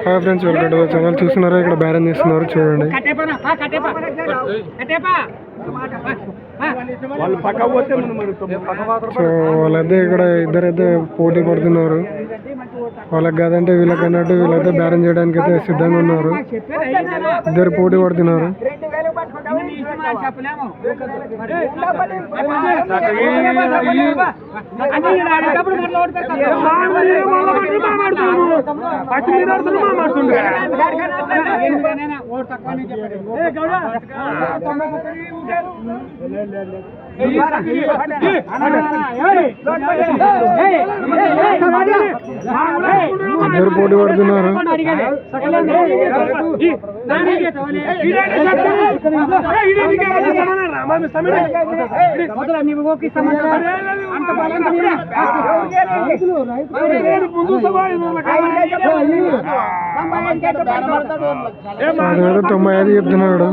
Hi friends, welcome to our channel. చూస్తున్నారా ఇక్కడ బేరం చేస్తున్నారు, చూడండి. సో వాళ్ళైతే ఇక్కడ ఇద్దరైతే పోటీ పడుతున్నారు. వాళ్ళకి కాదంటే వీళ్ళకి అన్నట్టు వీళ్ళైతే బేరం చేయడానికి అయితే సిద్ధంగా ఉన్నారు. ఇద్దరు పోటీ పడుతున్నారు. ఇద్దరు పోటీ పడుతున్నారు. అతను 95 చెప్తున్నాడు.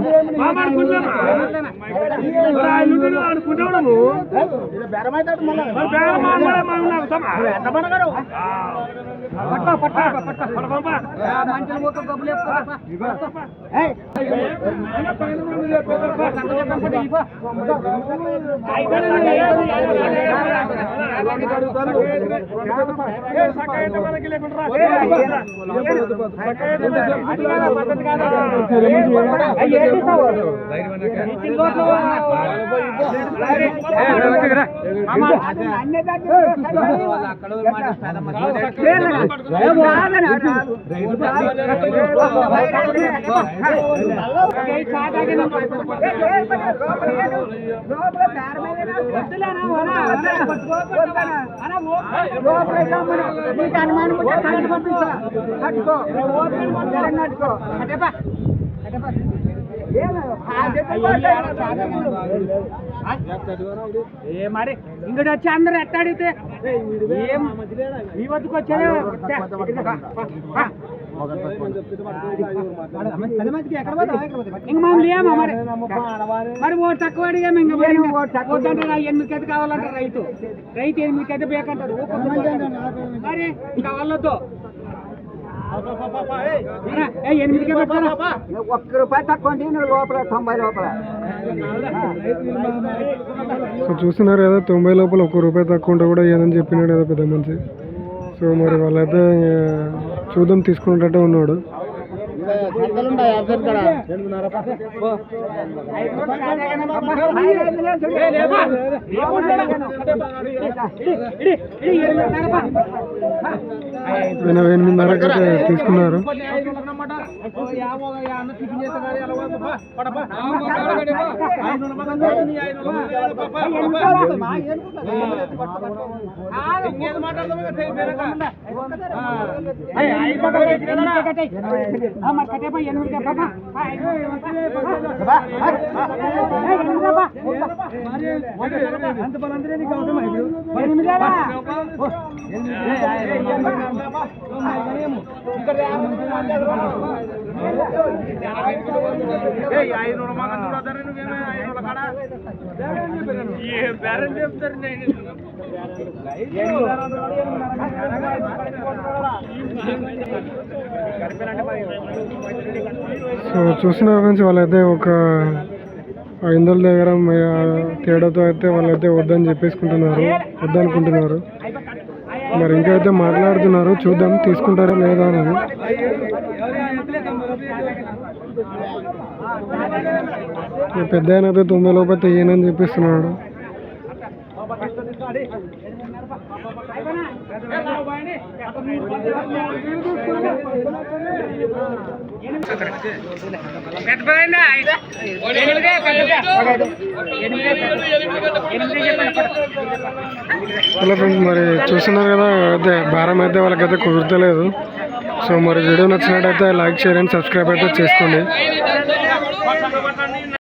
మరి ఇంకటి వచ్చి అందరు ఎట్లా అడిగితే ఈ వద్దకు వచ్చారు. ఇంక మమ్మల్ని ఏమో మరి ఓటు తక్కువ అడిగాము. ఇంకా 8 అయితే కావాలంటారు. రైతు 8 అయితే బేకంటారు. మరి ఇంకా వాళ్ళతో 8కే పెట్టారా? ₹1 తక్కువ లోపల 90 లోపల. సో చూస్తున్నారు కదా, 90 లోపల ₹1 తక్కువ ఉంటే కూడా ఏదని చెప్పినాడు కదా పెద్ద మనిషి. సో మరి వాళ్ళైతే చూద్దాం తీసుకున్నట్టే ఉన్నాడు. ఆయన 8:30 తీసుకున్నారు. సో చూస్తున్నారు ఫ్రెండ్స్, వాళ్ళైతే ఒక 500 దగ్గర తేడాతో అయితే వాళ్ళైతే వద్దని వద్దనుకుంటున్నారు. మరి ఇంకా అయితే మాట్లాడుతున్నారు. చూద్దాం తీసుకుంటారా లేదా అనేది. పెద్ద ఆయన అయితే 90 లోపల ఏనని చెప్పిస్తున్నాడు. హలో ఫ్రెండ్స్, మరి చూస్తున్నారు కదా, అయితే భారం అయితే వాళ్ళకైతే కుదరలేదు. సో మరి వీడియో నచ్చినట్టయితే లైక్, షేర్ అండ్ సబ్స్క్రైబ్ అయితే చేసుకోండి.